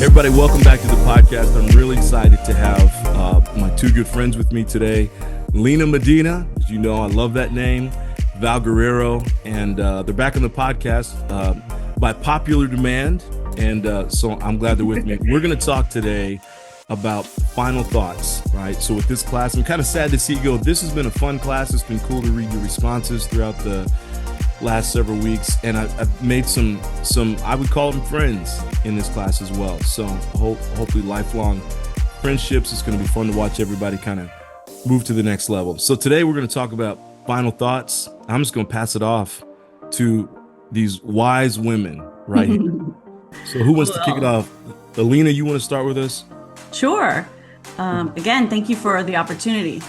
Everybody, welcome back to the podcast. I'm really excited to have my two good friends with me today. Lena Medina, as you know, I love that name. Val Guerrero, and they're back on the podcast by popular demand. And so I'm glad they're with me. We're going to talk today about final thoughts, right? So with this class, I'm kind of sad to see you go. This has been a fun class. It's been cool to read your responses throughout the last several weeks, and I've made some I would call them friends in this class as well. So hopefully lifelong friendships. It's going to be fun to watch everybody kind of move to the next level. So today we're going to talk about final thoughts. I'm just going to pass it off to these wise women right here. So who wants to kick it off? Lena, you want to start with us? Sure. Again, thank you for the opportunity.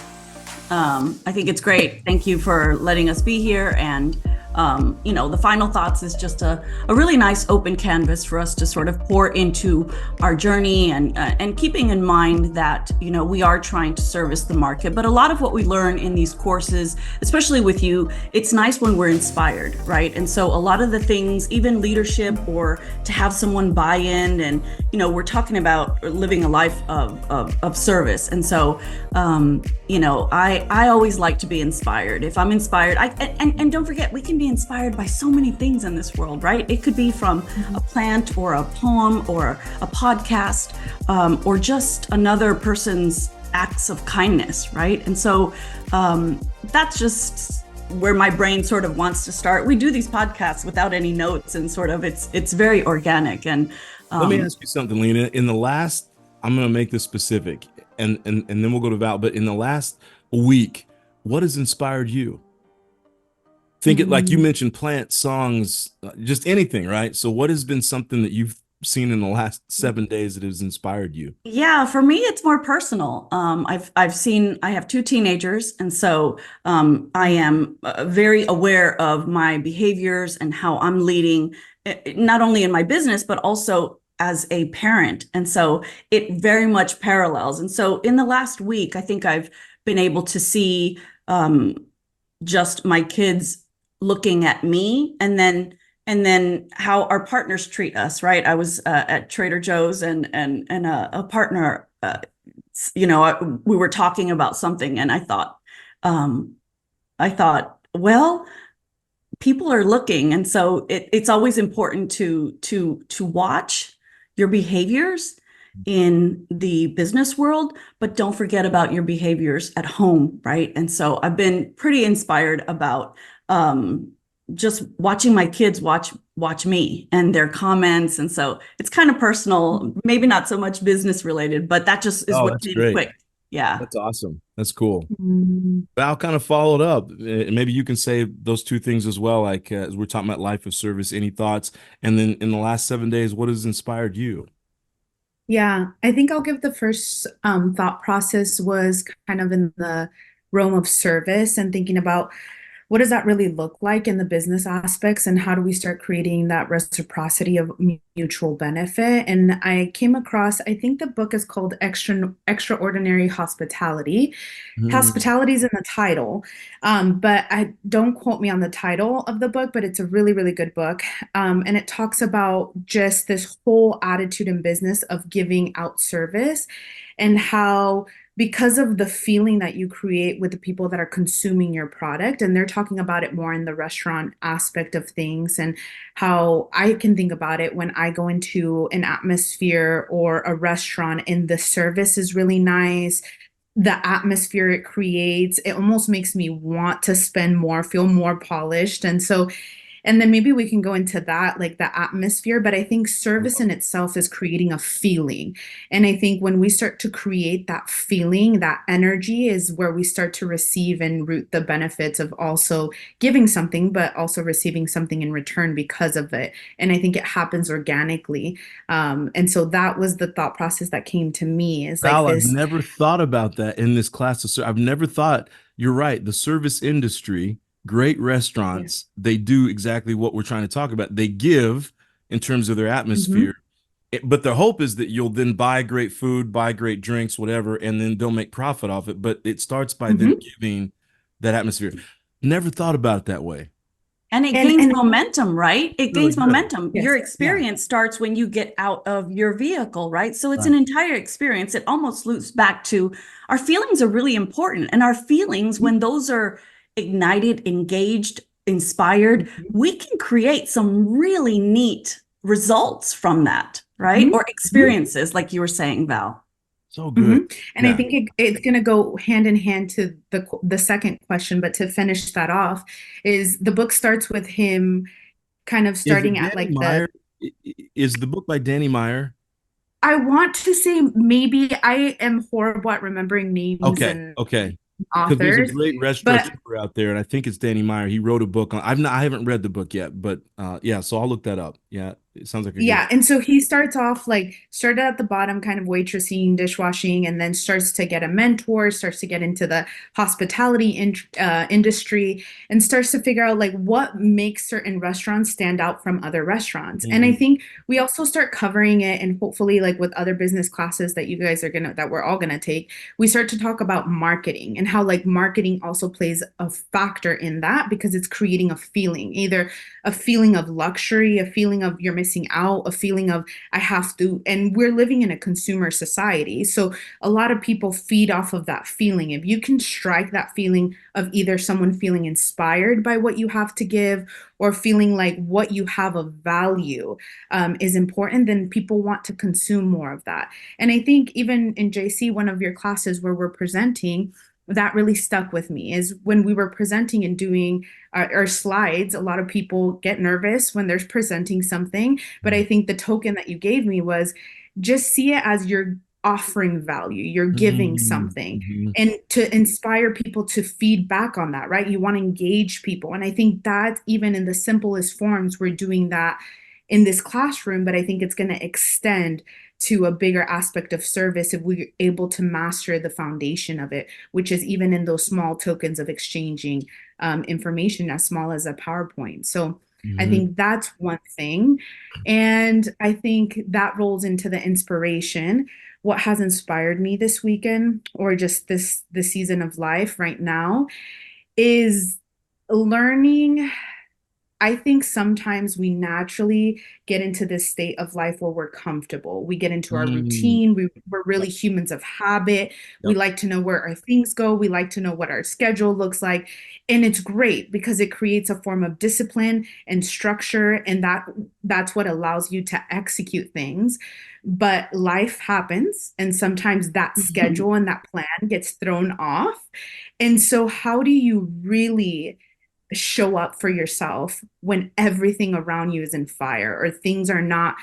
I think it's great. Thank you for letting us be here. And the final thoughts is just a really nice open canvas for us to sort of pour into our journey and keeping in mind that, we are trying to service the market. But a lot of what we learn in these courses, especially with you, it's nice when we're inspired, right? And so a lot of the things, even leadership or to have someone buy in, and, we're talking about living a life of service. And so, I always like to be inspired. If I'm inspired, and don't forget, we can be inspired by so many things in this world, right? It could be from a plant or a poem or a podcast, or just another person's acts of kindness, right? And so that's just where my brain sort of wants to start. We do these podcasts without any notes, and sort of it's very organic. And let me ask you something, Lena. In the last, I'm going to make this specific, and then we'll go to Val. But in the last week, what has inspired you? Think it like you mentioned, plant songs, just anything, right? So what has been something that you've seen in the last 7 days that has inspired you? Yeah, for me, it's more personal. I have two teenagers, and so I am very aware of my behaviors and how I'm leading, not only in my business, but also as a parent. And so it very much parallels. And so in the last week, I think I've been able to see just my kids looking at me, and then how our partners treat us, right? I was at Trader Joe's, and a partner, we were talking about something, and I thought, well, people are looking, and so it's always important to watch your behaviors in the business world, but don't forget about your behaviors at home, right? And so I've been pretty inspired about just watching my kids watch me and their comments. And so it's kind of personal, maybe not so much business related, but that just is what did quick. Yeah. That's awesome. That's cool. Val kind of followed up. Maybe you can say those two things as well. Like as we're talking about life of service, any thoughts? And then in the last 7 days, what has inspired you? Yeah, I think I'll give the first thought process was kind of in the realm of service and thinking about what does that really look like in the business aspects, and how do we start creating that reciprocity of mutual benefit? And I came across, I think the book is called Extraordinary Hospitality. Hospitality is in the title, but I don't quote me on the title of the book, but it's a really, really good book. And it talks about just this whole attitude in business of giving out service, and how because of the feeling that you create with the people that are consuming your product. And they're talking about it more in the restaurant aspect of things, and how I can think about it when I go into an atmosphere or a restaurant and the service is really nice. The atmosphere it creates, it almost makes me want to spend more, feel more polished. And then maybe we can go into that, like the atmosphere, but I think service in itself is creating a feeling. And I think when we start to create that feeling, that energy is where we start to receive and root the benefits of also giving something, but also receiving something in return because of it. And I think it happens organically. And so that was the thought process that came to me. Is Val, like this. I've never thought about that in this class. I've never thought, you're right, the service industry, great restaurants, they do exactly what we're trying to talk about. They give in terms of their atmosphere, but the hope is that you'll then buy great food, buy great drinks, whatever, and then they'll make profit off it. But it starts by them giving that atmosphere. Never thought about it that way. And it And gains and momentum, right? It Really gains good. momentum. Your yes. experience starts when you get out of your vehicle, right? So it's Right. an entire experience. It almost loops back to our feelings are really important. And our feelings, when those are ignited, engaged, inspired, Mhm. we can create some really neat results from that, right? Mhm. Or experiences, like you were saying, Val. So good. Mhm. And I Yeah. think it's going to go hand in hand to the second question, but to finish that off, is the book starts with him kind of Is it starting at Danny like the, Meyer? Is the book by Danny Meyer? I want to say, maybe I am horrible at remembering names Okay. and Okay. Because there's a authors, great but restaurateur out there, and I think it's Danny Meyer. He wrote a book on. I haven't read the book yet, but yeah. So I'll look that up. Yeah, it sounds like a good. yeah, and so he starts off like started at the bottom, kind of waitressing, dishwashing, and then starts to get a mentor, starts to get into the hospitality industry, and starts to figure out like what makes certain restaurants stand out from other restaurants. And I Mhm. think we also start covering it, and hopefully, like with other business classes that you guys are gonna, that we're all gonna take, we start to talk about marketing and how like marketing also plays a factor in that because it's creating a feeling, either a feeling of luxury, a feeling of you're missing out, a feeling of I have to. And we're living in a consumer society. So a lot of people feed off of that feeling. If you can strike that feeling of either someone feeling inspired by what you have to give or feeling like what you have of value is important, then people want to consume more of that. And I think even in JC, one of your classes where we're presenting, that really stuck with me is when we were presenting and doing our slides. A lot of people get nervous when they're presenting something, but I think the token that you gave me was just see it as you're offering value, you're giving Mhm. something, Mhm. and to inspire people to feed back on that, right? You want to engage people. And I think that even in the simplest forms, we're doing that in this classroom, but I think it's going to extend to a bigger aspect of service if we're able to master the foundation of it, which is even in those small tokens of exchanging information as small as a PowerPoint. So I Mhm. think that's one thing. And I think that rolls into the inspiration. What has inspired me this weekend or just this season of life right now is learning. I think sometimes we naturally get into this state of life where we're comfortable. We get into our Mm. routine. We're really humans of habit. We Yep. like to know where our things go. We like to know what our schedule looks like. And it's great because it creates a form of discipline and structure. And that's what allows you to execute things. But life happens. And sometimes that schedule and that plan gets thrown off. And so, how do you really show up for yourself when everything around you is in fire or things are not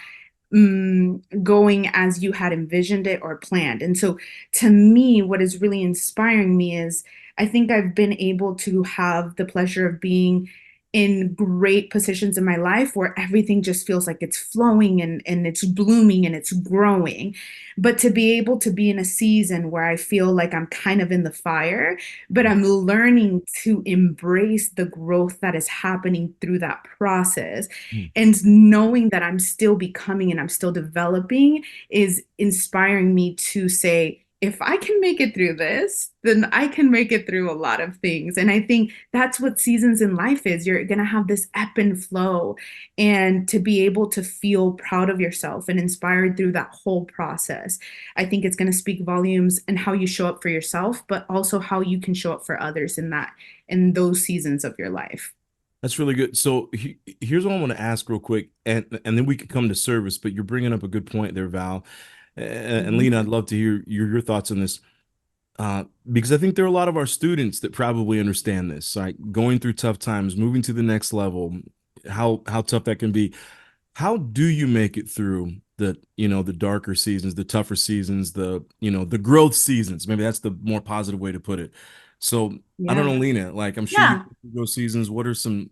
going as you had envisioned it or planned? And so, to me, what is really inspiring me is I think I've been able to have the pleasure of being in great positions in my life where everything just feels like it's flowing and it's blooming and it's growing. But to be able to be in a season where I feel like I'm kind of in the fire, but I'm learning to embrace the growth that is happening through that process, Mm. and knowing that I'm still becoming and I'm still developing is inspiring me to say, if I can make it through this, then I can make it through a lot of things. And I think that's what seasons in life is. You're going to have this ebb and flow, and to be able to feel proud of yourself and inspired through that whole process. I think it's going to speak volumes in how you show up for yourself, but also how you can show up for others in those seasons of your life. That's really good. So here's what I want to ask real quick, and then we can come to service. But you're bringing up a good point there, Val, and Mhm. Lena. I'd love to hear your thoughts on this. Because I think there are a lot of our students that probably understand this, like going through tough times, moving to the next level, how tough that can be. How do you make it through the darker seasons, the tougher seasons, the growth seasons? Maybe that's the more positive way to put it. So I don't Yeah. know, Lena, like I'm sure you Yeah. go through those seasons. What are some,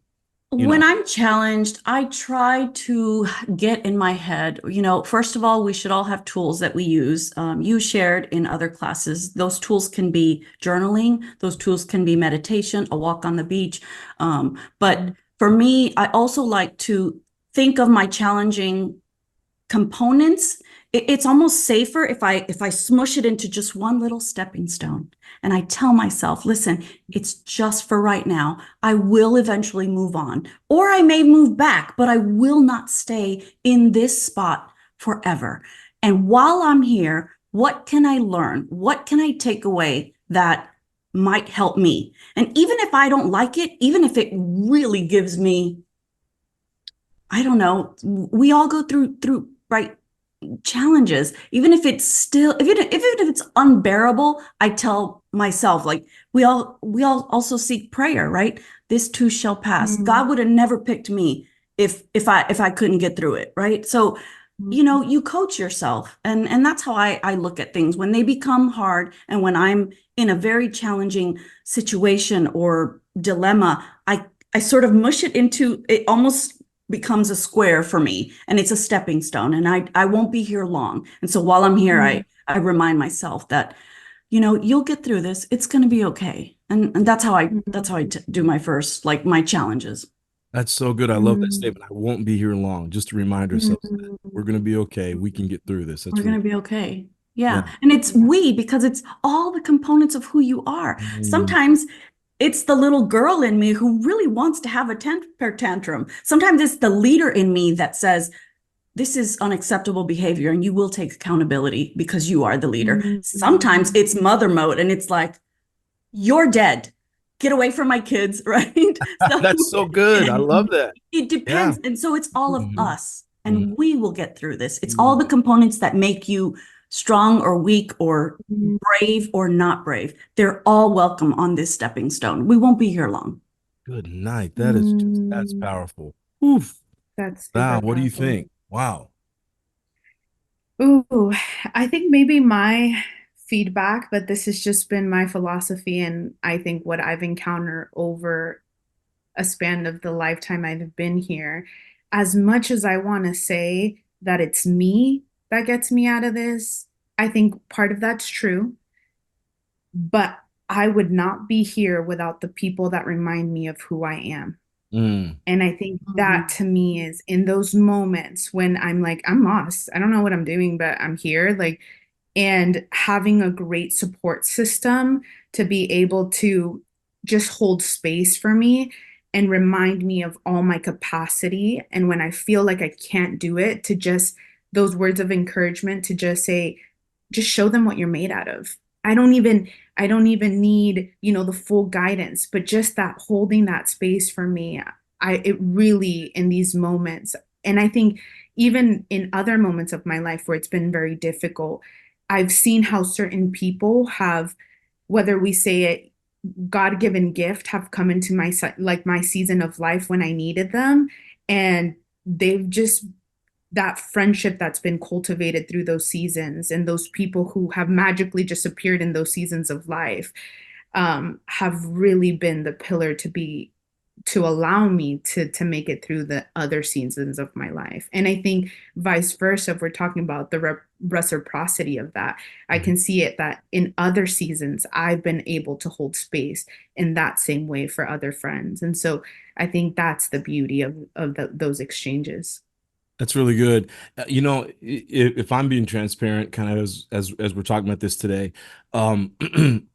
you When know, I'm challenged, I try to get in my head. First of all, we should all have tools that we use. You shared in other classes. Those tools can be journaling, those tools can be meditation, a walk on the beach. But for me, I also like to think of my challenging components, it's almost safer if I smush it into just one little stepping stone. And I tell myself, listen, it's just for right now. I will eventually move on, or I may move back, but I will not stay in this spot forever. And while I'm here, what can I learn? What can I take away that might help me? And even if I don't like it, even if it really gives me, I don't know, we all go through right challenges. Even if it's still, even if it's unbearable, I tell myself, like, we all also seek prayer, right? This too shall pass. Mm, God would have never picked me if I couldn't get through it, right? So, mm, you coach yourself, and that's how I look at things when they become hard, and when I'm in a very challenging situation or dilemma. I sort of mush it into, it almost becomes a square for me, and it's a stepping stone, and I won't be here long. And so while I'm here, mm, I remind myself that, you'll get through this. It's going to be okay. And that's how I do my first, like, my challenges. That's so good. I love that mm, statement. I won't be here long. Just to remind ourselves that mm. we're going to be okay. We can get through this. We're That's going really, to be okay. yeah. Yeah. And it's Yeah. we, because it's all the components of who you are. Mm, Sometimes it's the little girl in me who really wants to have a temper tantrum. Sometimes it's the leader in me that says, this is unacceptable behavior and you will take accountability because you are the leader. Sometimes Mm, it's mother mode and it's like, you're dead. Get away from my kids, right? So that's so good. I love that. it Yeah. depends. And so it's all of Mhm. us, Mhm. and we will get through this. It's all the components that make you strong or weak or mm, brave or not brave. They're all welcome on this stepping stone. We won't be here long. Good night. That's mm. powerful. Oof. That's Wow. super What do you powerful. think? Wow. Ooh, I think maybe my feedback, but this has just been my philosophy, and I think what I've encountered over a span of the lifetime I've been here. As much as I want to say that it's me that gets me out of this, I think part of that's true, but I would not be here without the people that remind me of who I am. Mm. And I think that Mhm. to me is in those moments when I'm like, I'm lost. I don't know what I'm doing, but I'm here. Like, and having a great support system to be able to just hold space for me and remind me of all my capacity. And when I feel like I can't do it, to just those words of encouragement to just say, just show them what you're made out of. I don't even I don't even need, the full guidance, but just that holding that space for me. It really in these moments, and I think even in other moments of my life where it's been very difficult, I've seen how certain people have, whether we say it God-given gift, have come into like my season of life when I needed them, and they've just that friendship that's been cultivated through those seasons and those people who have magically just appeared in those seasons of life, have really been the pillar to allow me to make it through the other seasons of my life. And I think vice versa, if we're talking about the reciprocity of that, I Mhm. can see it that in other seasons I've been able to hold space in that same way for other friends. And so I think that's the beauty of those exchanges. That's really good. If I'm being transparent, kind of as we're talking about this today, um,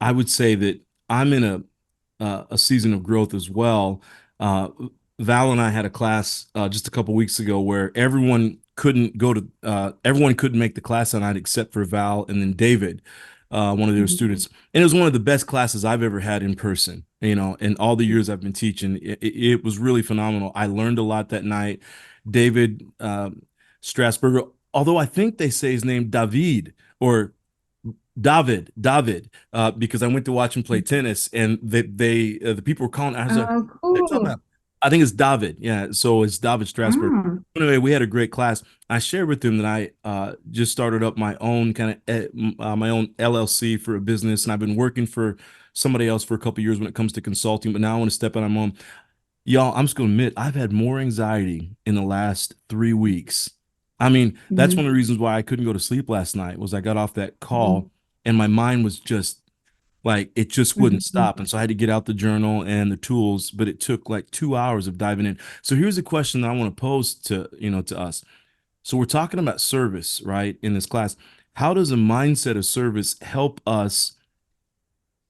I would say that I'm in a season of growth as well. Uh, Val and I had a class just a couple weeks ago where everyone couldn't make the class that night except for Val and then David, one of their Mhm. students. And it was one of the best classes I've ever had in person. In all the years I've been teaching, it was really phenomenal. I learned a lot that night. David Strasburger, although I think they say his name David or David, because I went to watch him play tennis, and the people were calling. I was like, Oh, they're talking cool. about. I think it's David. Yeah, so it's David Strasberg. Mm, Anyway, we had a great class. I shared with him that I just started up my own my own LLC for a business, and I've been working for somebody else for a couple of years when it comes to consulting. But now I want to step out on my own. Y'all, I'm just gonna admit I've had more anxiety in the last 3 weeks. I mean, that's one of mm, the reasons why I couldn't go to sleep last night was I got off that mm, call and my mind was just like it just wouldn't mm, stop. And so I had to get out the journal and the tools, but it took like 2 hours of diving in. So here's a question that I want to pose to us. So we're talking about service, right, in this class. How does a mindset of service help us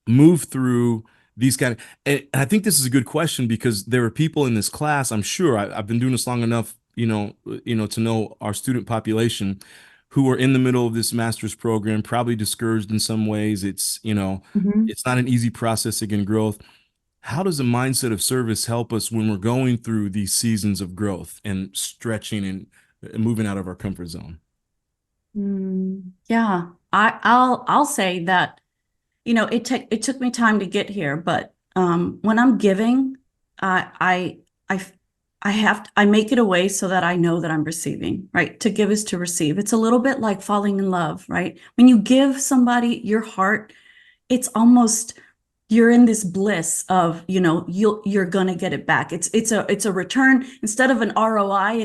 move through these kind of, and I think this is a good question because there are people in this class, I'm sure I've been doing this long enough, to know our student population who are in the middle of this master's program, probably discouraged in some ways. Mhm. It's not an easy processing and growth. How does a mindset of service help us when we're going through these seasons of growth and stretching and moving out of our comfort zone? Yeah, I'll say that, it took me time to get here, but when I'm giving, I I make it a way so that I know that I'm receiving, right? To give is to receive. It's a little bit like falling in love, right? When you give somebody your heart, it's almost you're in this bliss of, you're gonna get it back. It's a return instead of an ROI.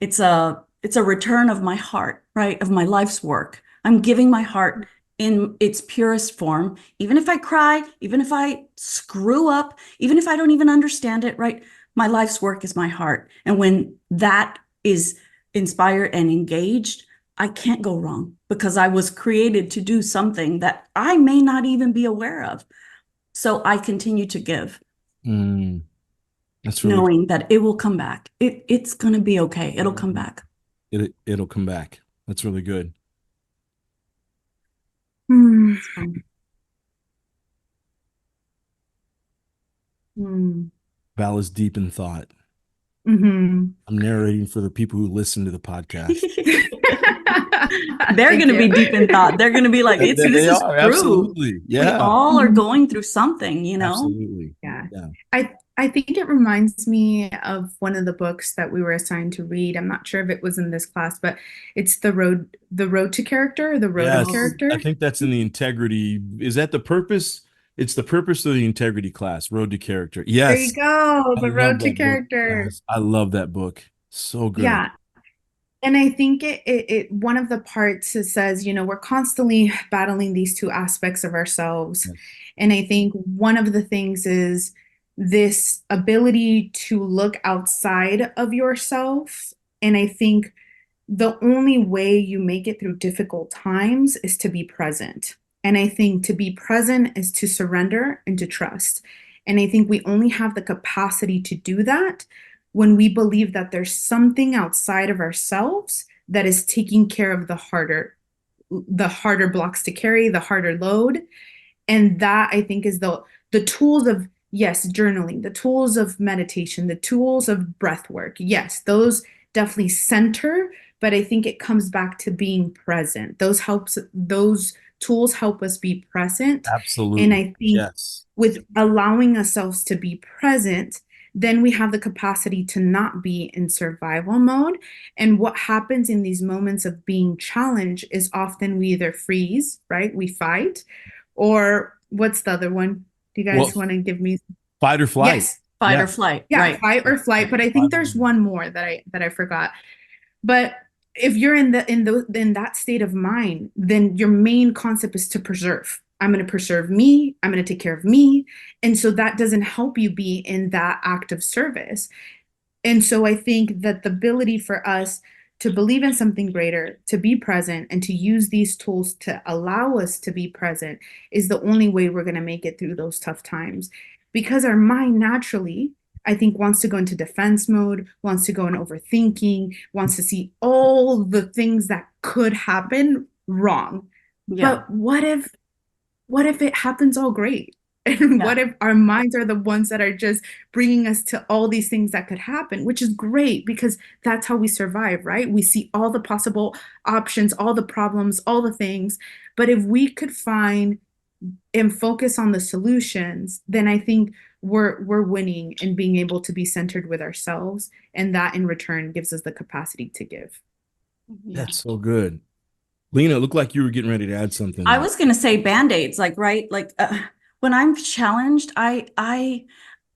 It's a return of my heart, right? Of my life's work. I'm giving my heart in its purest form, even if I cry, even if I screw up, even if I don't even understand it, right? My life's work is my heart. And when that is inspired and engaged, I can't go wrong because I was created to do something that I may not even be aware of. So I continue to give, Mm, that's really knowing that it will come back. It's going to be okay. It'll come back. it'll come back. That's really good. Hmm. So, Hmm. Val is deep in thought. Mhm. I'm narrating for the people who listen to the podcast. they're Thank going to you. be deep in thought. They're going to be like, this They is are true. absolutely. We Yeah, all are Mhm. going through something, you know? absolutely. Yeah. Yeah. I think it reminds me of one of the books that we were assigned to read. I'm not sure if it was in this class, but it's the road to character, the road of Yes, I character. think that's in the integrity. Is that the purpose? It's the purpose of the integrity class, Road to Character. There you Yes, go, I the love road to that book. character. Yes, I love that book. So good. Yeah. And I think one of the parts it says, we're constantly battling these two aspects of ourselves. Yes. And I think one of the things is this ability to look outside of yourself. And I think the only way you make it through difficult times is to be present. And I think to be present is to surrender and to trust. And I think we only have the capacity to do that when we believe that there's something outside of ourselves that is taking care of the harder blocks to carry, the harder load. And that I think is the tools of, yes, journaling, the tools of meditation, the tools of breath work. Yes, those definitely center, but I think it comes back to being present. Those tools help us be present. And Absolutely. I think Yes. with allowing ourselves to be present, then we have the capacity to not be in survival mode. And what happens in these moments of being challenged is often we either freeze, right? We fight, or what's the other one? Do you Well, guys want to give me? fight or flight. Yes. Fight or Yeah. flight, Yeah, right? fight or flight, but I think there's one more that I forgot. But if you're in that state of mind, then your main concept is to preserve. I'm going to preserve me. I'm going to take care of me. And so that doesn't help you be in that act of service. And so I think that the ability for us to believe in something greater, to be present, and to use these tools to allow us to be present is the only way we're going to make it through those tough times. Because our mind naturally, I think, wants to go into defense mode, wants to go in overthinking, wants to see all the things that could happen wrong. Yeah, But what if it happens all great? And yeah, what if our minds are the ones that are just bringing us to all these things that could happen, which is great because that's how we survive, right? We see all the possible options, all the problems, all the things. But if we could find and focus on the solutions, then I think we're winning and being able to be centered with ourselves. And that in return gives us the capacity to give. yeah. That's so good. Lena, it looked like you were getting ready to add something I there. was going to say band-aids, like, right? Like, when I'm challenged, I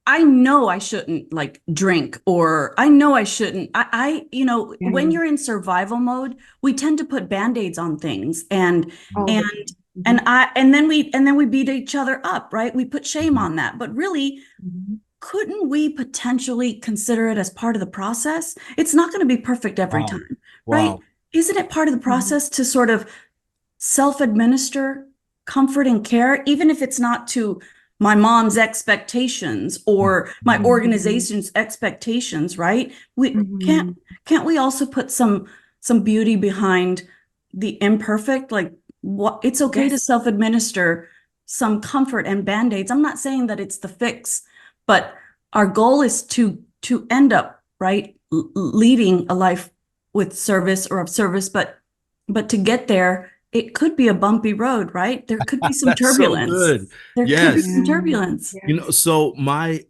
know I shouldn't like drink, or I know I shouldn't. When Yeah. you're in survival mode, we tend to put band-aids on things, and All and the time. and Mhm. I and then we beat each other up, right? We put shame Mhm. on that. But really, Mhm. couldn't we potentially consider it as part of the process? It's not going to be perfect every Wow. time, right? Wow. Isn't it part of the Mhm. process to sort of self-administer comfort and care, even if it's not to my mom's expectations or my Mhm. organization's expectations, right? We Mhm. can't we also put some beauty behind the imperfect? Like what it's okay to Yes. self-administer some comfort and band-aids. I'm not saying that it's the fix, but our goal is to end up, right, leading a life with service or of service, but to get there, it could be a bumpy road, right? There could be some That's so turbulence. good. There could be Yes. some Yeah. turbulence. Yes. So my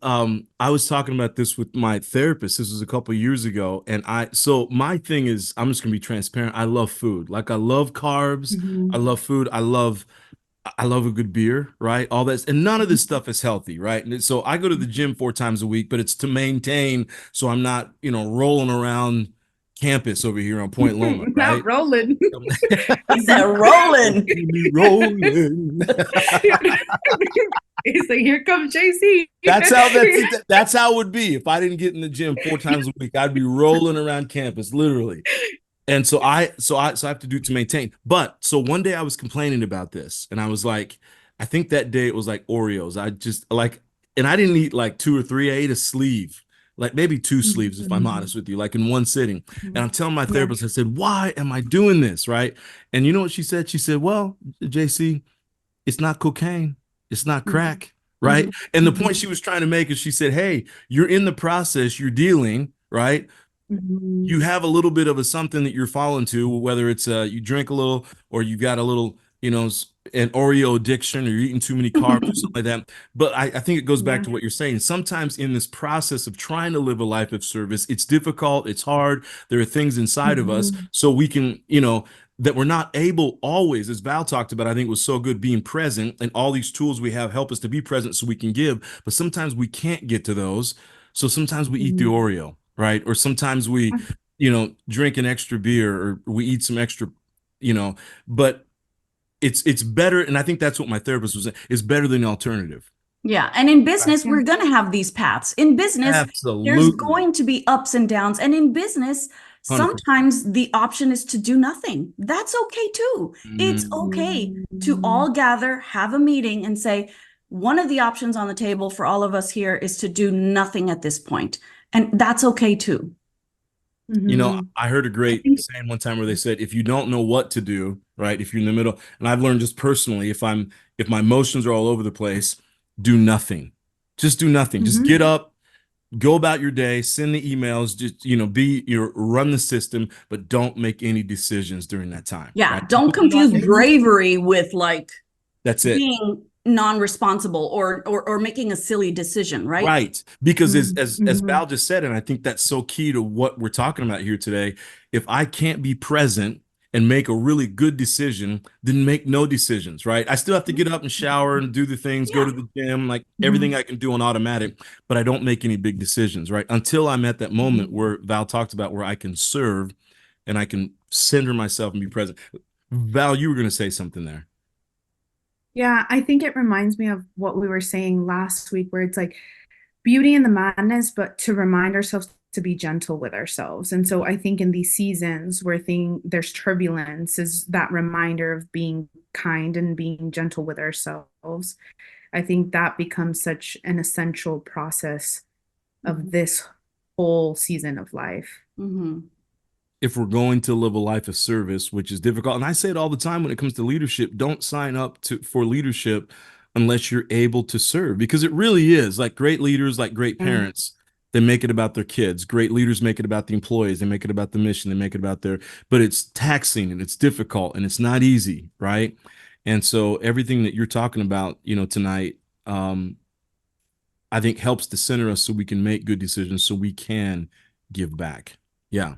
I was talking about this with my therapist. This was a couple of years ago. And so my thing is I'm just gonna be transparent. I love food. Like I love carbs. I Mhm. love food. I love a good beer, right? All that, and none of this stuff is healthy, right? And so I go to the gym 4 times a week, but it's to maintain so I'm not, rolling around campus over here on Point Loma, Not right? rolling. He said, rolling. See me rolling. It's like, here comes JC. That's how it would be if I didn't get in the gym 4 times a week. I'd be rolling around campus, literally. And so I have to do to maintain. But so one day I was complaining about this, and I was like, I think that day it was like Oreos. I just like, and I didn't eat like two or three. I ate a sleeve, like maybe two sleeves, if I'm Mhm. honest with you, like in one sitting. And I'm telling my Yeah. therapist, I said, why am I doing this, right? And you know what she said? She said, well, JC, it's not cocaine, it's not Mhm. crack, right? Mhm. And the point Mhm. she was trying to make is she said, hey, you're in the process, you're dealing, right? You Mhm. have a little bit of a something that you're falling to, whether it's you drink a little or you got a little, an Oreo addiction or you're eating too many carbs or something like that. But I think it goes back Yeah. to what you're saying. Sometimes in this process of trying to live a life of service, it's difficult, it's hard. There are things inside of us Mhm. so we can, that we're not able always, as Val talked about, I think was so good being present and all these tools we have help us to be present so we can give. But sometimes we can't get to those. So sometimes we eat the Mhm. Oreo, right? Or sometimes we drink an extra beer or we eat some extra, you know, but it's better. And I think that's what my therapist was saying. It's better than the alternative. Yeah. And in Right. business, Yeah. we're going to have these paths. In business, there's Absolutely. going to be ups and downs. And in business, 100%. sometimes the option is to do nothing. That's okay too. It's Mm. okay to Mhm. all gather, have a meeting, and say, one of the options on the table for all of us here is to do nothing at this point. And that's okay too. Mhm. I heard a I great think. saying one time where they said, if you don't know what to do, right, if you're in the middle, and I've learned just personally, if my emotions are all over the place, do nothing. Just do nothing. Just Mhm. get up, go about your day, send the emails, just, run the system, but don't make any decisions during that time, Yeah. right? Don't Because you're confuse not able to. bravery with like That's it. being non-responsible or making a silly decision, right? Right. Because as Mhm. Val just said, and I think that's so key to what we're talking about here today, if I can't be present and make a really good decision, then make no decisions, right? I still have to get up and shower and do the things, go Yeah. to the gym, like everything Mhm. I can do on automatic, but I don't make any big decisions, right? Until I'm at that moment Mhm. where Val talked about where I can serve and I can center myself and be present. Val, you were going to say something there. Yeah, I think it reminds me of what we were saying last week, where it's like beauty in the madness, but to remind ourselves to be gentle with ourselves. And so I think in these seasons where there's turbulence, is that reminder of being kind and being gentle with ourselves. I think that becomes such an essential process of Mhm. this whole season of life. Mhm. If we're going to live a life of service, which is difficult. And I say it all the time when it comes to leadership, don't sign up for leadership unless you're able to serve, because it really is like great leaders, like great Yeah. parents, they make it about their kids. Great leaders make it about the employees. They make it about the mission. They make it about but it's taxing and it's difficult and it's not easy, right? And so everything that you're talking about, tonight, um, I think helps to center us so we can make good decisions so we can give back. Yeah.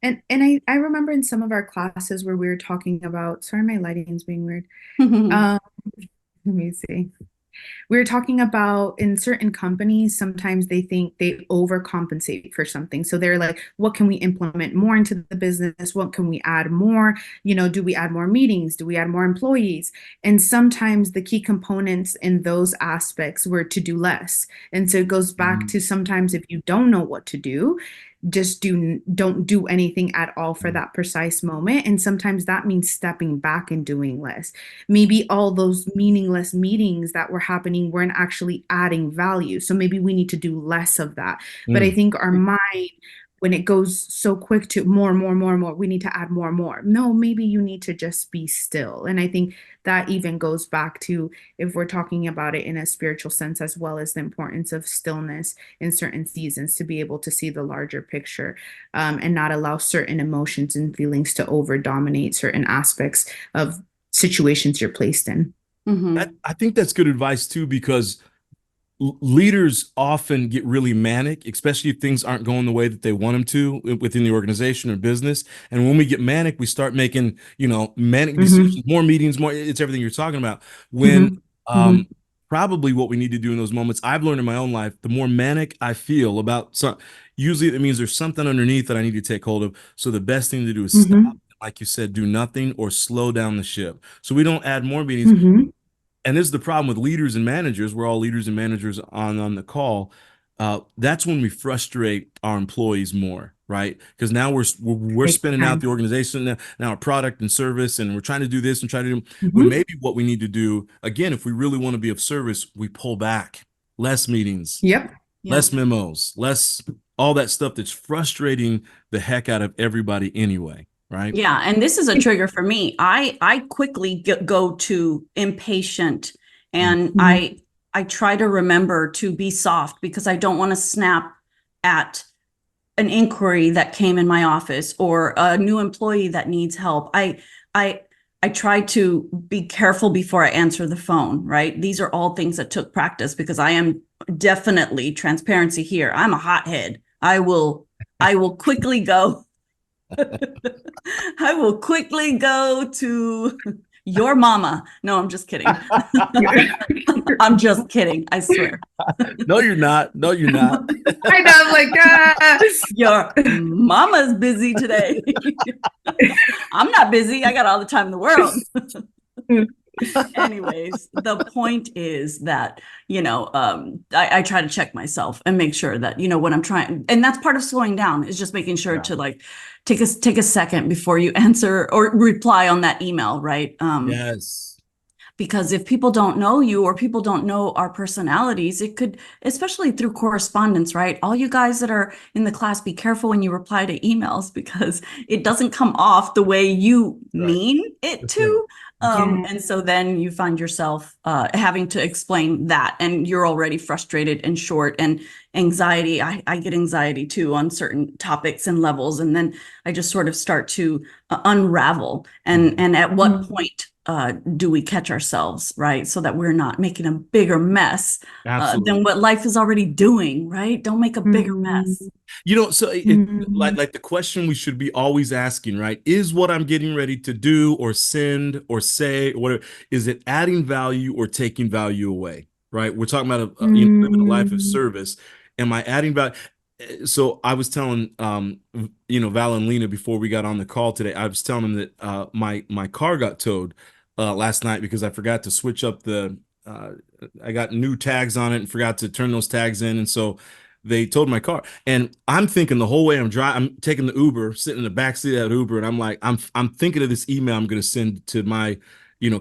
And I remember in some of our classes where we were talking about, sorry, my lighting's being weird. Mhm. Um, let me see. We were talking about in certain companies, sometimes they think they overcompensate for something. So they're like, what can we implement more into the business? What can we add more? Do we add more meetings? Do we add more employees? And sometimes the key components in those aspects were to do less. And so it goes back to sometimes if you don't know what to do, just don't do anything at all for that precise moment. And sometimes that means stepping back and doing less. Maybe all those meaningless meetings that were happening weren't actually adding value, so maybe we need to do less of that. But I think our mind, when it goes so quick to more, more, more, more, we need to add more, more. No, maybe you need to just be still. And I think that even goes back to, if we're talking about it in a spiritual sense, as well as the importance of stillness in certain seasons to be able to see the larger picture, and not allow certain emotions and feelings to over dominate certain aspects of situations you're placed in. I think that's good advice too, because leaders often get really manic, especially if things aren't going the way that they want them to within the organization or business. And when we get manic, we start making, manic decisions, more meetings, more, it's everything you're talking about. When probably what we need to do in those moments, I've learned in my own life, the more manic I feel about usually it means there's something underneath that I need to take hold of. So the best thing to do is stop, like you said, do nothing or slow down the ship. So we don't add more meetings. And this is the problem with leaders and managers. We're all leaders and managers on the call. That's when we frustrate our employees more, right? Because now we're spinning out the organization, now our product and service, and we're trying to do this and try to do. When maybe what we need to do, again, if we really want to be of service, we pull back, less meetings, less memos, less all that stuff that's frustrating the heck out of everybody anyway. Right. Yeah. And this is a trigger for me. I quickly go to impatient, and I try to remember to be soft because I don't want to snap at an inquiry that came in my office or a new employee that needs help. I try to be careful before I answer the phone. Right. These are all things that took practice, because I am definitely, transparency here, I'm a hothead. I will quickly go. I will quickly go to your mama. No, I'm just kidding. I'm just kidding. I swear. No, you're not. No, you're not. I know, I'm like, your mama's busy today. I'm not busy. I got all the time in the world. Anyways, the point is that, I try to check myself and make sure that, what I'm trying, and that's part of slowing down, is just making sure to like take a second before you answer or reply on that email, right? Yes. Because if people don't know you, or people don't know our personalities, it could, especially through correspondence, right? All you guys that are in the class, be careful when you reply to emails, because it doesn't come off the way you mean it to. And so then you find yourself having to explain that, and you're already frustrated and short, and anxiety. I get anxiety too on certain topics and levels. And then I just sort of start to unravel. And at what point do we catch ourselves, right? So that we're not making a bigger mess than what life is already doing, right? Don't make a bigger mess. So like the question we should be always asking, right? Is what I'm getting ready to do or send or say, or whatever, is it adding value or taking value away, right? We're talking about living a life of service. Am I adding value? So I was telling, Val and Lena before we got on the call today, I was telling them that my car got towed last night because I forgot to switch up I got new tags on it and forgot to turn those tags in. And so they towed my car, and I'm thinking the whole way I'm taking the Uber, sitting in the back seat of that Uber, and I'm like, I'm thinking of this email I'm going to send to my,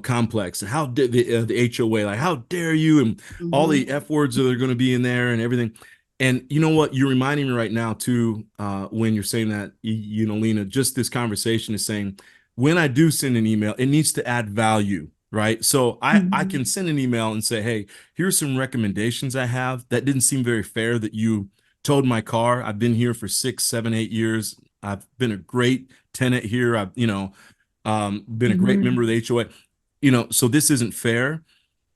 complex, and how did the HOA, like, how dare you, and all the F words that are going to be in there and everything. And you know what, you're reminding me right now too, when you're saying that, Lena, just this conversation is saying, when I do send an email, it needs to add value. Right. So I can send an email and say, hey, here's some recommendations I have. That didn't seem very fair that you towed my car. I've been here for 6, 7, 8 years. I've been a great tenant here. I've, been a great member of the HOA, so this isn't fair.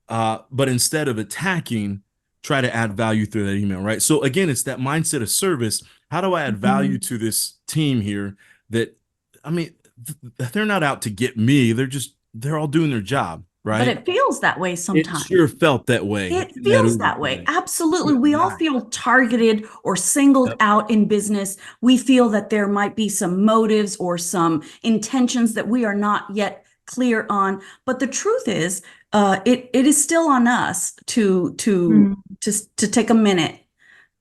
But instead of attacking, try to add value through that email. Right. So again, it's that mindset of service. How do I add value to this team here that, they're not out to get me. They're all doing their job, But right? it feels that way It sometimes. sure felt that way It in that feels Uber that way. today. Absolutely. Good We all God. feel targeted or singled Yep. out in business. We feel that there might be some motives or some intentions that we are not yet clear on. But the truth is, it is still on us Mm, to take a minute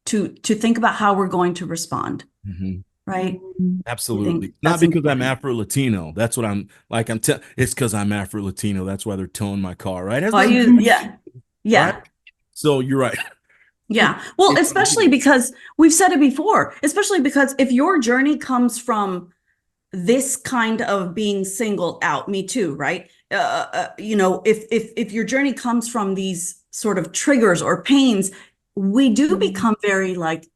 to think about how we're going to respond. Mhm. Right? mm, I think Absolutely. Not that's because I'm important. Afro Latino. That's what I'm like. It's because I'm Afro Latino. That's why they're towing my car, right? It has Well, nothing to do with yeah, you, right? yeah. So you're right. Yeah. Well, It's especially because we've said it before, especially because if your journey comes from this kind of being singled out, me too, right? If your journey comes from these sort of triggers or pains, we do mm, become very like,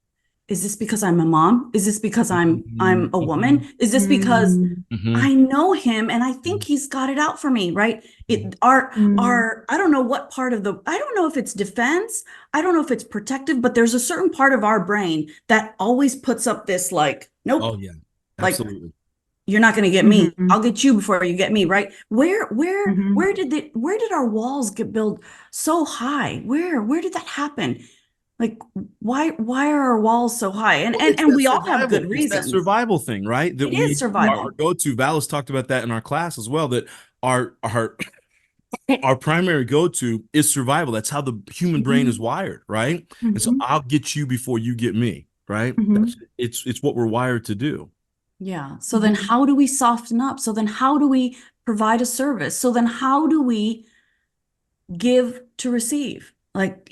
is this because I'm a mom? Is this because I'm a Mhm. woman? Is this because mm, Mhm. I know him and I think he's got it out for me, right? Mhm. It our mm, our I don't know what part of the I don't know if it's defense, I don't know if it's protective, but there's a certain part of our brain that always puts up this like, nope, Oh yeah, like absolutely. you're not going to get me. mhm, I'll get you before you get me, right? mhm. Where did our walls get built so high? Where did that happen? Like why are our walls so high? And Well, and it's and that we all have good survival. It's that reasons. survival thing, right? That It is we our survival. go-to. Valis talked about that in our class as well. That our our primary go-to is survival. That's how the human brain is Mhm, wired, right? And so mhm, I'll get you before you get me, right? mhm, It's what we're wired to do. Yeah. So then mhm. how do we soften up? So then how do we provide a service? So then how do we give to receive? Like,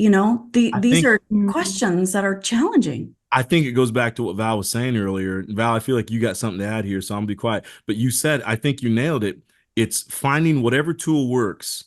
I these think are Mm, questions that are challenging. I think it goes back to what Val was saying earlier. Val, I feel like you got something to add here, so I'm gonna be quiet. But you said, I think you nailed it. It's finding whatever tool works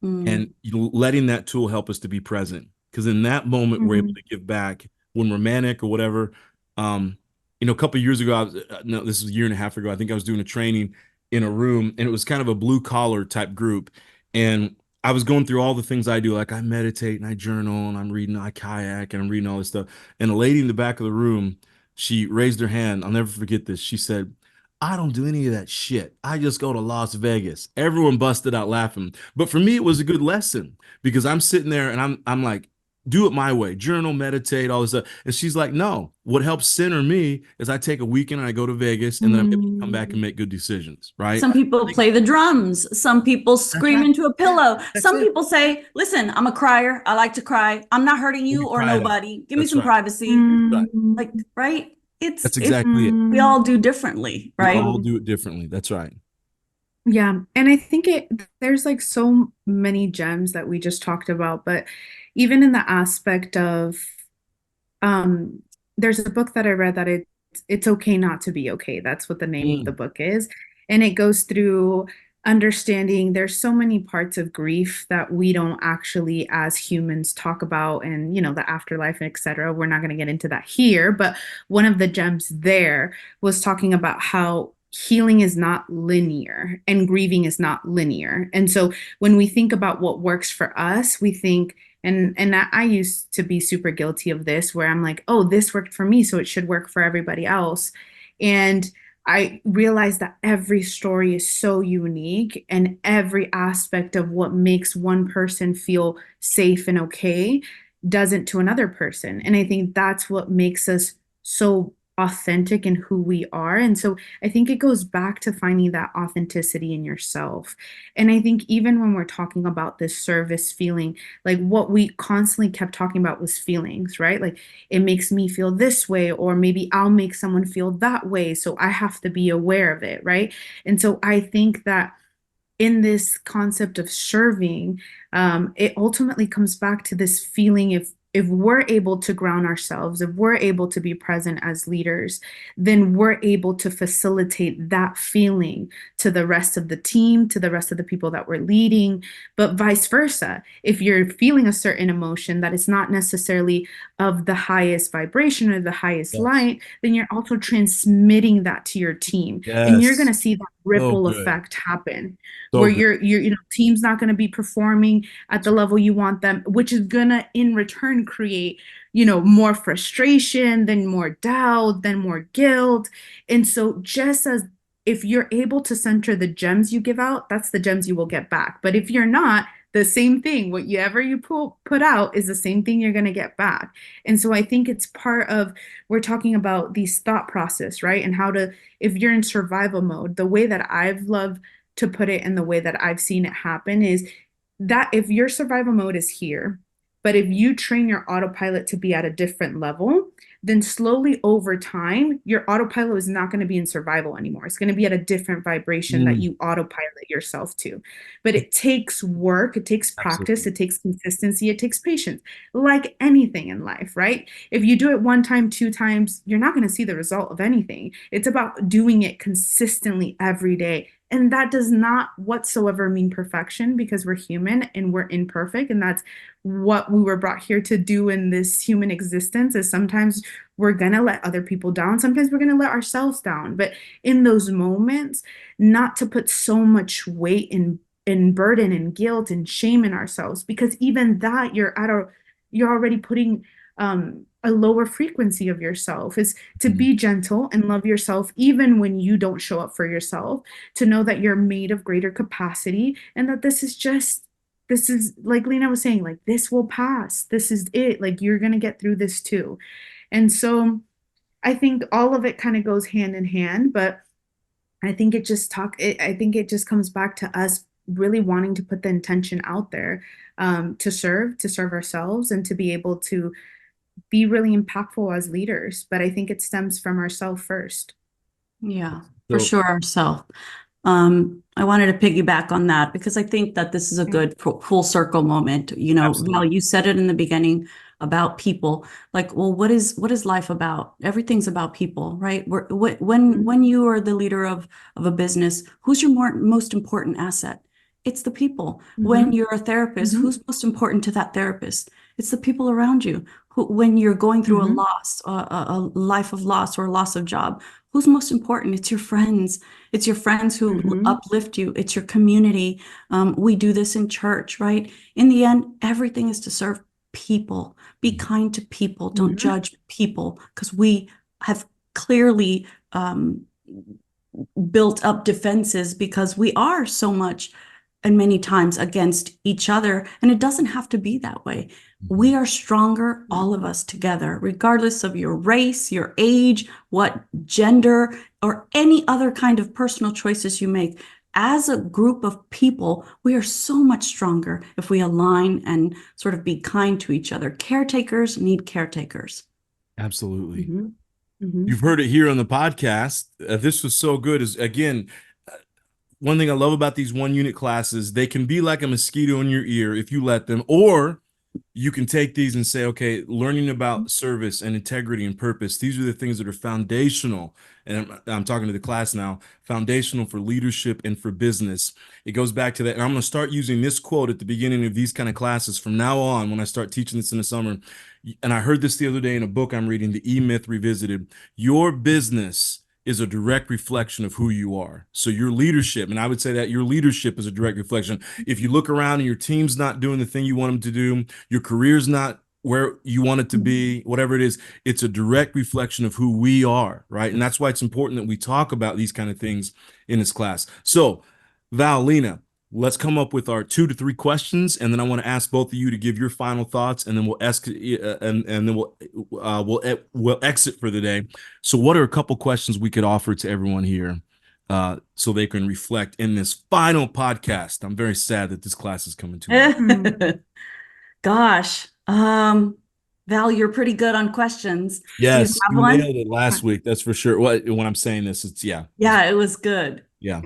Mm, and letting that tool help us to be present. Because in that moment, we're able mhm, to give back when we're manic or whatever. Um, a couple of years ago, no, this was a year and a half ago. I think I was doing a training in a room, and it was kind of a blue collar type group. And I was going through all the things I do, like I meditate and I journal and I'm reading, I kayak and I'm reading all this stuff. And a lady in the back of the room, she raised her hand. I'll never forget this. She said, I don't do any of that shit. I just go to Las Vegas. Everyone busted out laughing. But for me, it was a good lesson because I'm sitting there and I'm like, do it my way, journal, meditate, all this stuff. And she's like, no, what helps center me is I take a weekend and I go to Vegas and then I'm able to come back and mm. make good decisions, right? Some people play the drums. Some people That's scream right. into a pillow. That's Some it. people say, listen, I'm a crier. I like to cry. I'm not hurting Let me you or cry it out. nobody. Give me That's some right. privacy. Right. Like, Mm, right? That's It's exactly it. we mm. all do differently, We right? all do it differently. That's right. Yeah, and I think there's like so many gems that we just talked about, but even in the aspect of um there's a book that I read that it's okay not to be okay. That's what the name of the Mm, book is. And it goes through understanding there's so many parts of grief that we don't actually as humans talk about and the afterlife, etc. We're not going to get into that here, but one of the gems there was talking about how healing is not linear and grieving is not linear. And so when we think about what works for us, we think and I used to be super guilty of this where I'm like, oh, this worked for me, so it should work for everybody else. And I realized that every story is so unique and every aspect of what makes one person feel safe and okay doesn't to another person. And I think that's what makes us so authentic in who we are. And so I think it goes back to finding that authenticity in yourself. And I think even when we're talking about this service feeling, like what we constantly kept talking about was feelings, right? Like it makes me feel this way, or maybe I'll make someone feel that way. So I have to be aware of it, right? And so I think that in this concept of serving, it ultimately comes back to this feeling if we're able to ground ourselves, if we're able to be present as leaders, then we're able to facilitate that feeling to the rest of the team, to the rest of the people that we're leading, but vice versa. If you're feeling a certain emotion that is not necessarily of the highest vibration or the highest yes. light, then you're also transmitting that to your team. And you're going Yes. to see that So ripple good. effect happen So where good. your team's not going to be performing at the level you want them, which is going to in return create more frustration, then more doubt, then more guilt. And so just as if you're able to center the gems you give out, that's the gems you will get back. But if you're not, the same thing, whatever you put out is the same thing you're going to get back. And so I think it's part of, we're talking about these thought process, right? And how to, if you're in survival mode, the way that I've loved to put it and the way that I've seen it happen is that if your survival mode is here, but if you train your autopilot to be at a different level, then slowly over time, your autopilot is not going to be in survival anymore. It's going to be at a different vibration that you autopilot yourself to. But it takes work, it takes practice, Absolutely. it takes consistency, it takes patience, like anything in life, right? If you do it one time, two times, you're not going to see the result of anything. It's about doing it consistently every day. And that does not whatsoever mean perfection, because we're human and we're imperfect. And that's what we were brought here to do in this human existence, is sometimes we're going to let other people down. Sometimes we're going to let ourselves down. But in those moments, not to put so much weight and burden and guilt and shame in ourselves, because even that you're already putting a lower frequency of yourself, is to be gentle and love yourself even when you don't show up for yourself, to know that you're made of greater capacity, and that this is like Lena was saying, like, this will pass. This is it. Like, you're going to get through this too. And so I think all of it kind of goes hand in hand, but I think it just comes back to us really wanting to put the intention out there, to serve ourselves and to be able to be really impactful as leaders. But I think it stems from ourselves first. Yeah, for So sure, ourselves. I wanted to piggyback on that because I think that this is a good full circle moment. You know, Val, absolutely. you said it in the beginning about people. Like, well, what is life about? Everything's about people, right? When you are the leader of a business, who's your most important asset? It's the people. When Mm-hmm. you're a therapist, Mm-hmm. who's most important to that therapist? It's the people around you. When you're going through a Mm-hmm. loss, a life of loss or a loss of job, who's most important? It's your friends. It's your friends who Mm-hmm. uplift you. It's your community. We do this in church, right? In the end, everything is to serve people. Be kind to people. Don't Mm-hmm. judge people, because we have clearly built up defenses because we are so much and many times against each other. And it doesn't have to be that way. We are stronger, all of us together, regardless of your race, your age, what gender, or any other kind of personal choices you make. As a group of people, we are so much stronger if we align and sort of be kind to each other. Caretakers need caretakers. Absolutely. Mm-hmm. Mm-hmm. You've heard it here on the podcast. This was so good. Is again, one thing I love about these one unit classes, they can be like a mosquito in your ear if you let them, or you can take these and say, okay, learning about service and integrity and purpose, these are the things that are foundational. And I'm talking to the class now, foundational for leadership and for business. It goes back to that. And I'm going to start using this quote at the beginning of these kind of classes from now on when I start teaching this in the summer. And I heard this the other day in a book I'm reading, The E-Myth Revisited. Your business is a direct reflection of who you are. So your leadership, and I would say that your leadership is a direct reflection. If you look around and your team's not doing the thing you want them to do, your career's not where you want it to be, whatever it is, it's a direct reflection of who we are, right? And that's why it's important that we talk about these kind of things in this class. So, Val, Lena, let's come up with our 2 to 3 questions, and then I want to ask both of you to give your final thoughts, and then we'll and then we'll exit for the day. So, what are a couple questions we could offer to everyone here, so they can reflect in this final podcast? I'm very sad that this class is coming to an end. Gosh, Val, you're pretty good on questions. Do you Yes, have you one? nailed it last week. That's for sure. What when I'm saying this, it's Yeah, it was good. yeah.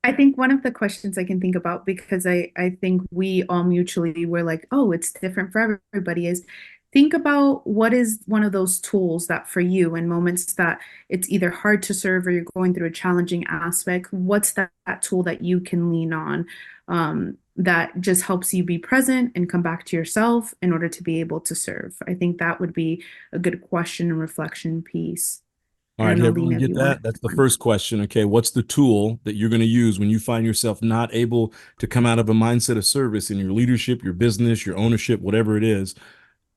I think one of the questions I can think about, because I think we all mutually were like, oh, it's different for everybody, is think about what is one of those tools that for you in moments that it's either hard to serve or you're going through a challenging aspect, what's that tool that you can lean on, that just helps you be present and come back to yourself in order to be able to serve. I think that would be a good question and reflection piece. All I right, don't did know, everyone Lena, if get you want to that? That's the add one. first question. Okay, what's the tool that you're going to use when you find yourself not able to come out of a mindset of service in your leadership, your business, your ownership, whatever it is?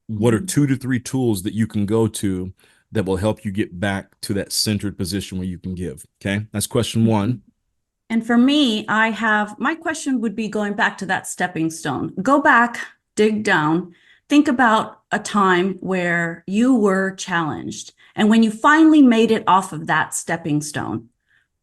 What are Mhm. 2 to 3 tools that you can go to that will help you get back to that centered position where you can give. Okay, that's question one. And for me, my question would be going back to that stepping stone. Go back, dig down, think about a time where you were challenged. And when you finally made it off of that stepping stone,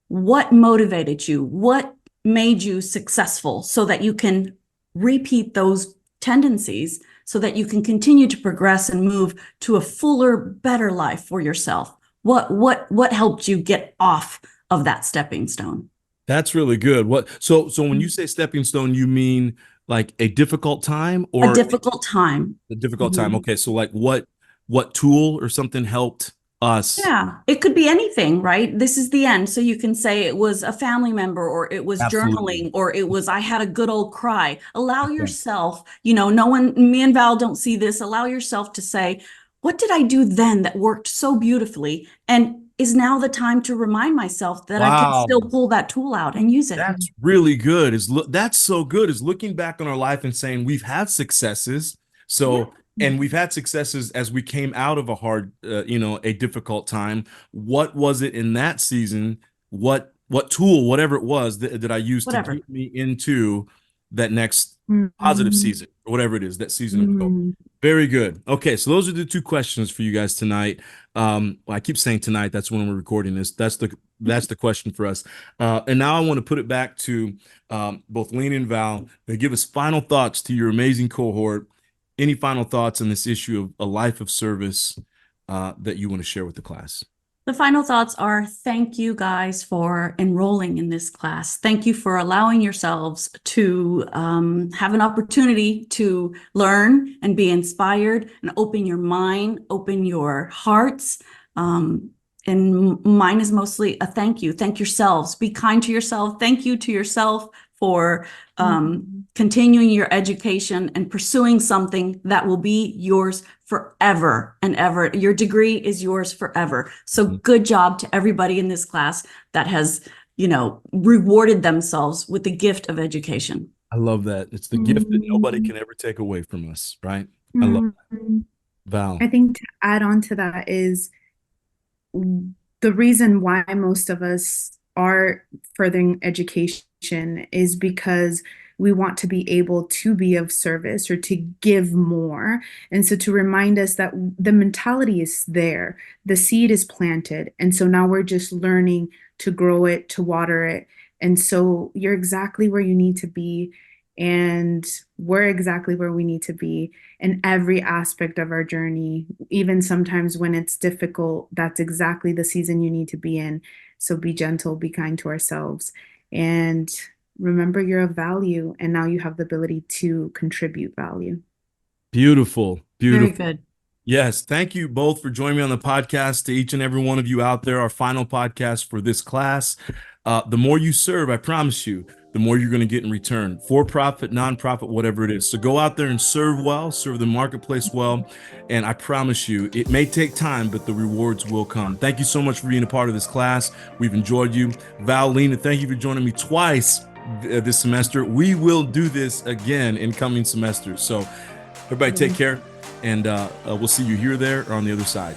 what motivated you? What made you successful so that you can repeat those tendencies so that you can continue to progress and move to a fuller, better life for yourself? What helped you get off of that stepping stone? That's really good. So when you say stepping stone, you mean like a difficult time or A difficult time. a difficult time? Mhm. Okay, so like what tool or something helped us? Yeah, it could be anything, right? This is the end. So you can say it was a family member, or it was Absolutely. journaling, or it was I had a good old cry. Allow Okay. yourself, no one, me and Val don't see this. Allow yourself to say, what did I do then that worked so beautifully? And is now the time to remind myself that I can Wow. still pull that tool out and use it. That's really good. That's so good, is looking back on our life and saying we've had successes. Yeah. So, and we've had successes as we came out of a hard, a difficult time. What was it in that season? What tool, whatever it was, that I used to Whatever. get me into that next positive Mhm. season, or whatever it is, that season of growth. Mhm. Very good. Okay, so those are the two questions for you guys tonight. Well, I keep saying tonight. That's when we're recording this. That's the question for us. And now I want to put it back to both Lena and Val. They give us final thoughts to your amazing cohort. Any final thoughts on this issue of a life of service that you want to share with the class? The final thoughts are thank you guys for enrolling in this class. Thank you for allowing yourselves to have an opportunity to learn and be inspired and open your mind, open your hearts. And mine is mostly a thank you. Thank yourselves. Be kind to yourself. Thank you to yourself for continuing your education and pursuing something that will be yours forever and ever. Your degree is yours forever. So good job to everybody in this class that has, rewarded themselves with the gift of education. I love that. It's the gift that nobody can ever take away from us, right? I love that. Mhm. Val. I think to add on to that is the reason why most of us are furthering education is because we want to be able to be of service or to give more. And so to remind us that the mentality is there, the seed is planted. And so now we're just learning to grow it, to water it. And so you're exactly where you need to be. And we're exactly where we need to be in every aspect of our journey. Even sometimes when it's difficult, that's exactly the season you need to be in. So be gentle, be kind to ourselves, and remember you're of value. And now you have the ability to contribute value. Beautiful. Very Beautiful. good. Yes, thank you both for joining me on the podcast. To each and every one of you out there, our final podcast for this class. The more you serve, I promise you, the more you're going to get in return, for profit, nonprofit, whatever it is. So go out there and serve well, serve the marketplace well. And I promise you, it may take time, but the rewards will come. Thank you so much for being a part of this class. We've enjoyed you. Val, Lena, thank you for joining me twice this semester. We will do this again in coming semesters. So everybody take care. And we'll see you here, there, or on the other side.